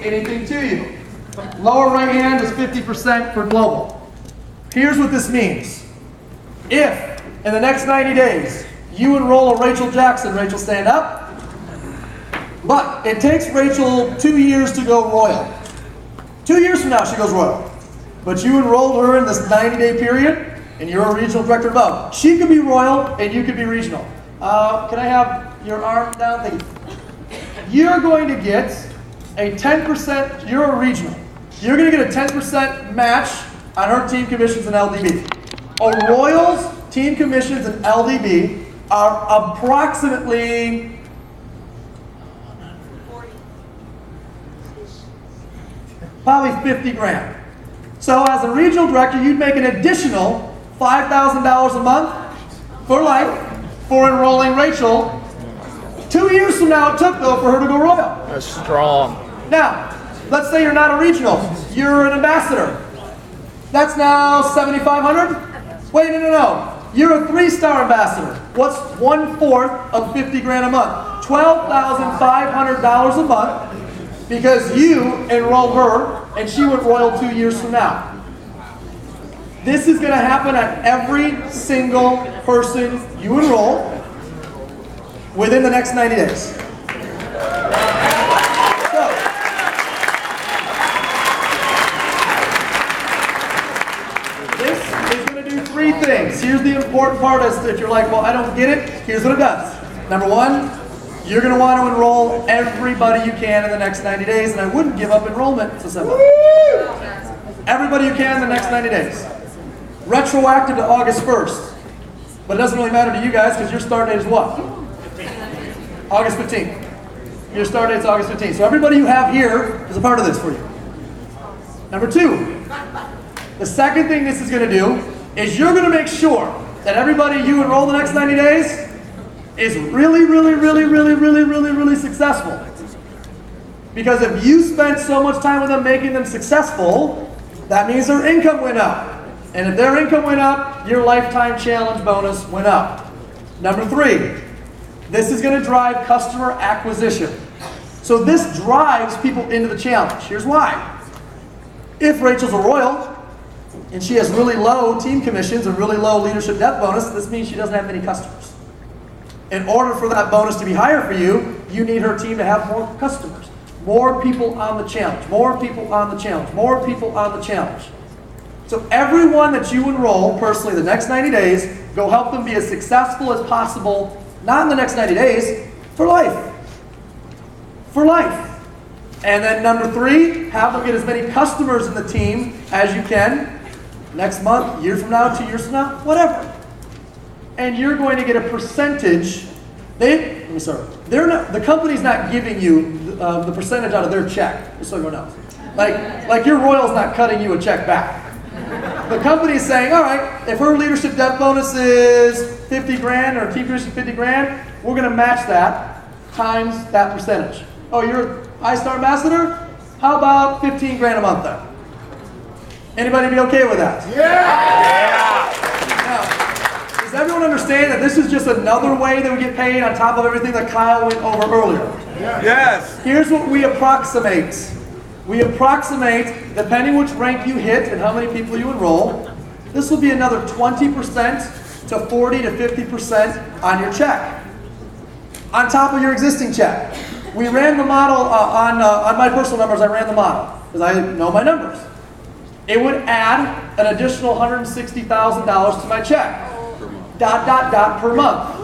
anything to you. Lower right hand is 50% for global. Here's what this means. If in the next 90 days you enroll a Rachel Jackson, Rachel, stand up. But it takes Rachel 2 years to go royal. 2 years from now she goes royal. But you enrolled her in this 90-day period and you're a regional director above. She could be royal and you could be regional. Can I have your arm down? Thank you. You're going to get a 10%, you're a regional. You're going to get a 10% match on her team commissions and LDB. A royal's team commissions and LDB are approximately probably 50 grand. So as a regional director, you'd make an additional $5,000 a month for life for enrolling Rachel. 2 years from now it took, though, for her to go royal. That's strong. Now, let's say you're not a regional. You're an ambassador. That's now $7,500? Wait, no. You're a 3-star ambassador. What's 1/4 of 50 grand a month? $12,500 a month because you enrolled her and she went royal 2 years from now. This is going to happen at every single person you enroll within the next 90 days. So, this is going to do 3 things. Here's the important part. If you're like, well, I don't get it, here's what it does. Number 1, you're going to want to enroll everybody you can in the next 90 days, and I wouldn't give up enrollment to somebody. Everybody you can in the next 90 days. Retroactive to August 1st. But it doesn't really matter to you guys because your start date is what? August 15th. Your start date is August 15th. So everybody you have here is a part of this for you. Number 2, the second thing this is going to do is you're going to make sure that everybody you enroll the next 90 days is really successful. Because if you spent so much time with them making them successful, that means their income went up. And if their income went up, your lifetime challenge bonus went up. Number 3, this is going to drive customer acquisition. So this drives people into the challenge. Here's why. If Rachel's a royal and she has really low team commissions and really low leadership depth bonus, this means she doesn't have many customers. In order for that bonus to be higher for you, you need her team to have more customers. More people on the challenge. More people on the challenge. More people on the challenge. So everyone that you enroll personally the next 90 days, go help them be as successful as possible, not in the next 90 days, for life. For life. And then number 3, have them get as many customers in the team as you can. Next month, year from now, 2 years from now, whatever. And you're going to get a percentage. The company's not giving you the percentage out of their check, just so everyone knows. Like your royal's not cutting you a check back. The company's saying, all right, if her leadership depth bonus is 50 grand or team commission 50 grand, we're going to match that times that percentage. Oh, you're a high-star ambassador? How about 15 grand a month then? Anybody be okay with that? Yeah! Now, does everyone understand that this is just another way that we get paid on top of everything that Kyle went over earlier? Yes! Here's what we approximate. We approximate, depending which rank you hit and how many people you enroll, this will be another 20% to 40 to 50% on your check. On top of your existing check. We ran the model on my personal numbers, I ran the model because I know my numbers. It would add an additional $160,000 to my check. ... per month.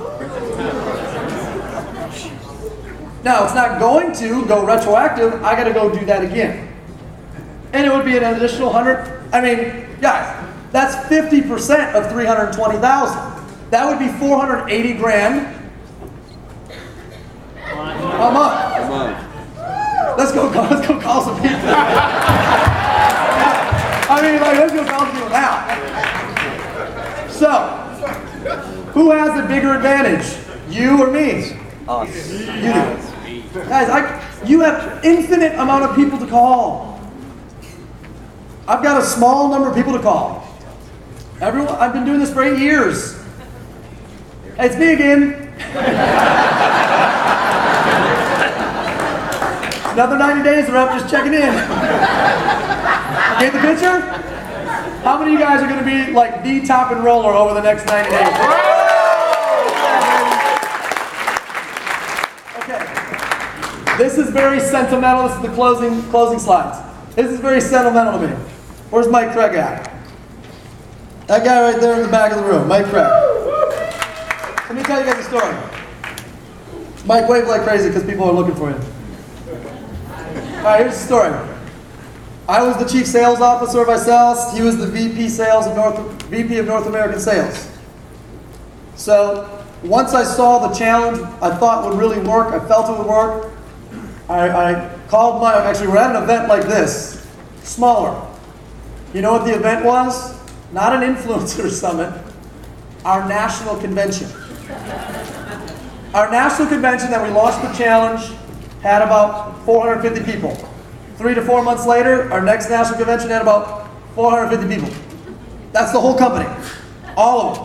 Now, it's not going to go retroactive. I got to go do that again. And it would be an additional 100. I mean, guys, that's 50% of 320,000. That would be 480 grand a month. Let's go call some people. Let's go call some people now. So, who has the bigger advantage? You or me? Us. You do. Guys, you have infinite amount of people to call. I've got a small number of people to call. I've been doing this for 8 years. Hey, it's me again. Another 90 days are up, just checking in. Get the picture? How many of you guys are going to be like the top enroller over the next 90 days? Okay. This is very sentimental. This is the closing slides. This is very sentimental to me. Where's Mike Craig at? That guy right there in the back of the room, Mike Craig. Let me tell you guys a story. Mike, wave like crazy because people are looking for you. All right, here's the story. I was the chief sales officer of ViSalus. He was the VP of North American Sales. So once I saw the challenge I thought would really work, I felt it would work, I called Mike. Actually, we're at an event like this, smaller. You know what the event was? Not an influencer summit, our national convention. Our national convention that we launched the challenge had about 450 people. 3 to 4 months later, our next national convention had about 450 people. That's the whole company. All of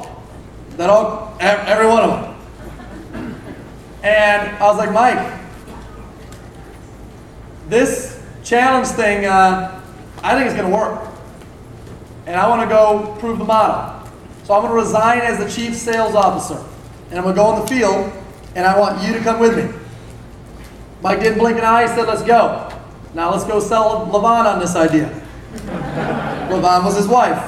them. Every one of them. And I was like, Mike, this challenge thing, I think it's going to work. And I want to go prove the model. So I'm going to resign as the chief sales officer. And I'm going to go in the field, and I want you to come with me. Mike didn't blink an eye. He said, let's go. Now let's go sell Levon on this idea. Levon was his wife.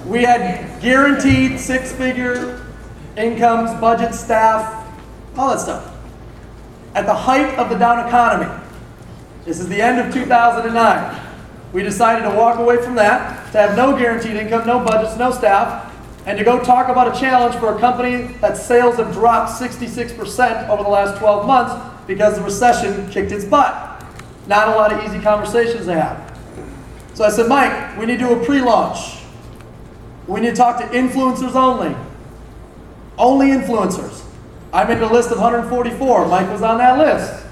We had guaranteed 6-figure incomes, budget, staff, all that stuff. At the height of the down economy, this is the end of 2009, we decided to walk away from that, to have no guaranteed income, no budgets, no staff, and to go talk about a challenge for a company that sales have dropped 66% over the last 12 months because the recession kicked its butt. Not a lot of easy conversations to have. So I said, Mike, we need to do a pre-launch. We need to talk to influencers only. Only influencers. I made a list of 144. Mike was on that list.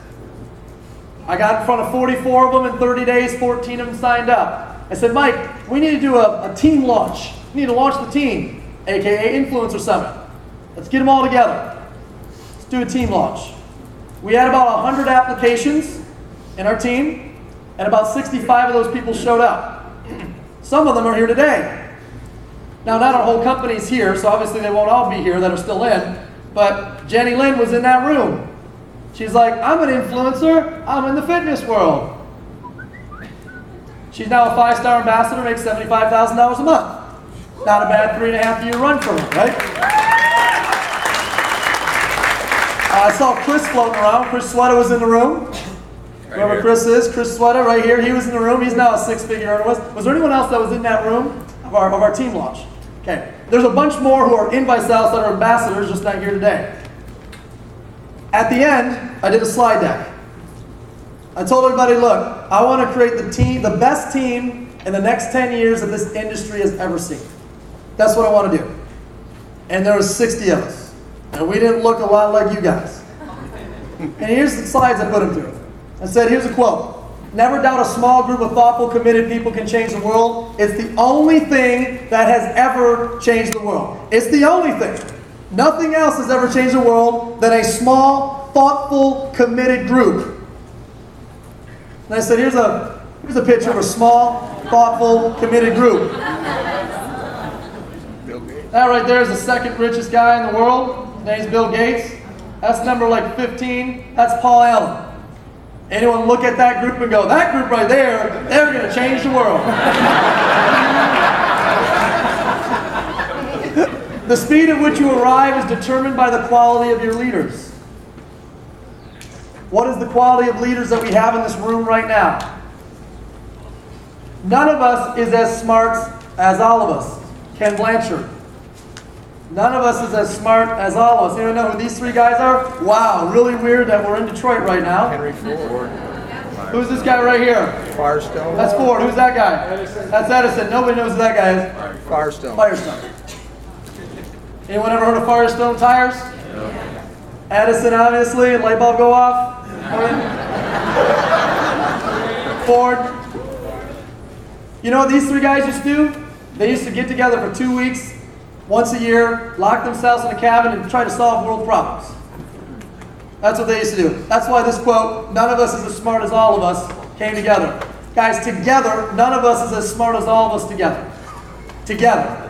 I got in front of 44 of them in 30 days, 14 of them signed up. I said, Mike, we need to do a team launch. We need to launch the team, aka Influencer Summit. Let's get them all together. Let's do a team launch. We had about 100 applications in our team, and about 65 of those people showed up. Some of them are here today. Now, not our whole company's here, so obviously they won't all be here that are still in, but Jenny Lynn was in that room. She's like, I'm an influencer, I'm in the fitness world. She's now a 5-star ambassador, makes $75,000 a month. Not a bad 3.5-year run for her, right? I saw Chris floating around. Chris Sweater was in the room. Whoever Chris is, Chris Sweater right here, he was in the room. He's now a 6-figure earner. Was there anyone else that was in that room of our team launch? Okay. There's a bunch more who are in ViSalus that are ambassadors, just not here today. At the end, I did a slide deck. I told everybody, look, I want to create the best team in the next 10 years that this industry has ever seen. That's what I want to do. And there was 60 of us. And we didn't look a lot like you guys. And here's the slides I put them through. I said, here's a quote. Never doubt a small group of thoughtful, committed people can change the world. It's the only thing that has ever changed the world. It's the only thing. Nothing else has ever changed the world than a small, thoughtful, committed group. And I said, here's a picture of a small, thoughtful, committed group. That right there is the second richest guy in the world. His name's Bill Gates. That's number like 15. That's Paul Allen. Anyone look at that group and go, that group right there, they're going to change the world. The speed at which you arrive is determined by the quality of your leaders. What is the quality of leaders that we have in this room right now? None of us is as smart as all of us. Ken Blanchard. None of us is as smart as all of us. Anyone know who these 3 guys are? Wow, really weird that we're in Detroit right now. Henry Ford. Who's this guy right here? Firestone. That's Ford. Who's that guy? That's Edison. Nobody knows who that guy is. Firestone. Firestone. Anyone ever heard of Firestone tires? No. Edison, obviously, light bulb go off. Ford. You know what these 3 guys used to do? They used to get together for 2 weeks, once a year, lock themselves in a cabin and try to solve world problems. That's what they used to do. That's why this quote, none of us is as smart as all of us, came together. Guys, together, none of us is as smart as all of us together. Together.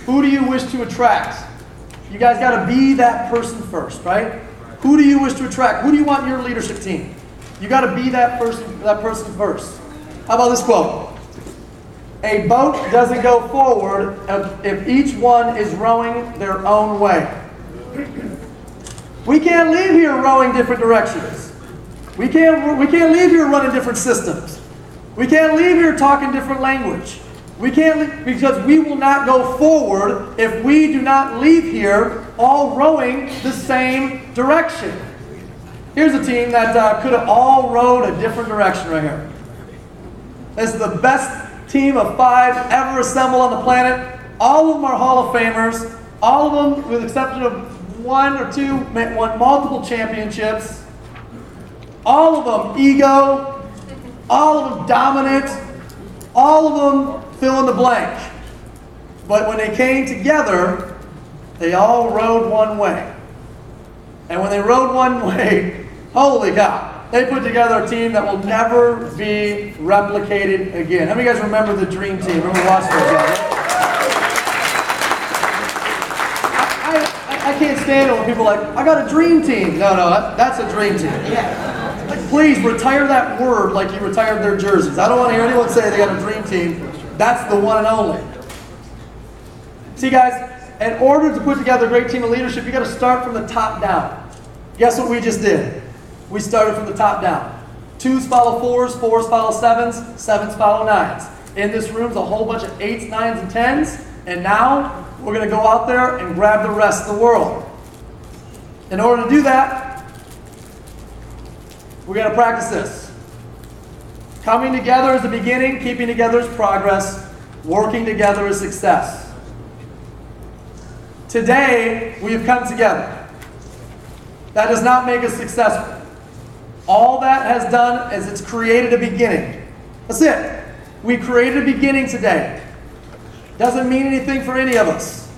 Who do you wish to attract? You guys got to be that person first, right? Who do you wish to attract? Who do you want in your leadership team? You got to be that person first. How about this quote? A boat doesn't go forward if each one is rowing their own way. We can't leave here rowing different directions. We can't leave here running different systems. We can't leave here talking different language. We can't, because we will not go forward if we do not leave here all rowing the same direction. Here's a team that could have all rowed a different direction right here. This is the best team of 5 ever assembled on the planet. All of them are Hall of Famers. All of them, with the exception of 1 or 2, won multiple championships. All of them ego. All of them dominant. All of them fill in the blank. But when they came together, they all rowed one way. And when they rowed one way, holy cow, they put together a team that will never be replicated again. How many of you guys remember the Dream Team? Remember watching those guys? I can't stand it when people are like, I got a dream team. No, that's a dream team. Like, please retire that word like you retired their jerseys. I don't want to hear anyone say they got a dream team. That's the one and only. See, guys, in order to put together a great team of leadership, you got to start from the top down. Guess what we just did? We started from the top down. 2s follow 4s, 4s follow 7s, 7s follow 9s. In this room's a whole bunch of 8s, 9s, and 10s, and now we're going to go out there and grab the rest of the world. In order to do that, we got to practice this. Coming together is the beginning, keeping together is progress, working together is success. Today, we have come together. That does not make us successful. All that has done is it's created a beginning. That's it. We created a beginning today. Doesn't mean anything for any of us.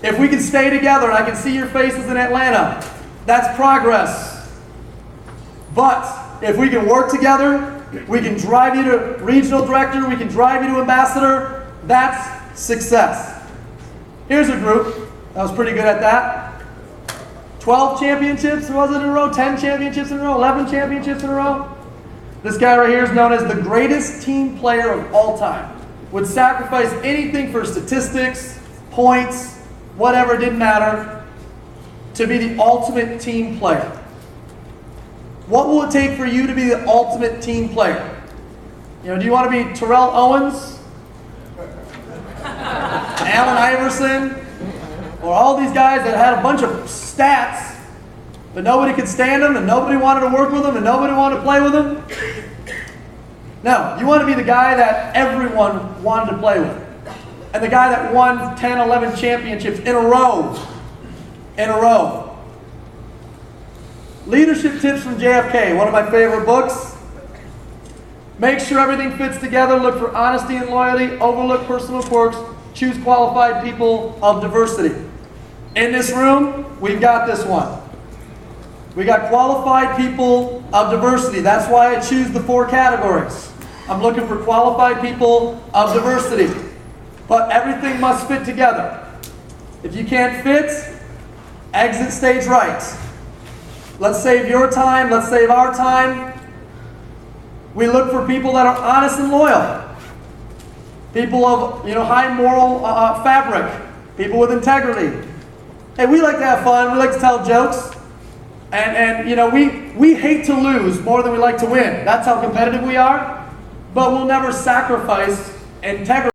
If we can stay together, and I can see your faces in Atlanta, that's progress. But if we can work together, we can drive you to regional director, we can drive you to ambassador, that's success. Here's a group that was pretty good at that. 12 championships, was it in a row? 10 championships in a row? 11 championships in a row? This guy right here is known as the greatest team player of all time. Would sacrifice anything for statistics, points, whatever, it didn't matter, to be the ultimate team player. What will it take for you to be the ultimate team player? You know, do you want to be Terrell Owens? Allen Iverson? Or all these guys that had a bunch of stats, but nobody could stand them, and nobody wanted to work with them, and nobody wanted to play with them? No, you want to be the guy that everyone wanted to play with. And the guy that won 10, 11 championships in a row. In a row. Leadership Tips from JFK, one of my favorite books. Make sure everything fits together. Look for honesty and loyalty. Overlook personal quirks. Choose qualified people of diversity. In this room, we've got this one. We got qualified people of diversity. That's why I choose the 4 categories. I'm looking for qualified people of diversity. But everything must fit together. If you can't fit, exit stage right. Let's save your time. Let's save our time. We look for people that are honest and loyal. People of high moral fabric. People with integrity. Hey, we like to have fun. We like to tell jokes. And we hate to lose more than we like to win. That's how competitive we are. But we'll never sacrifice integrity.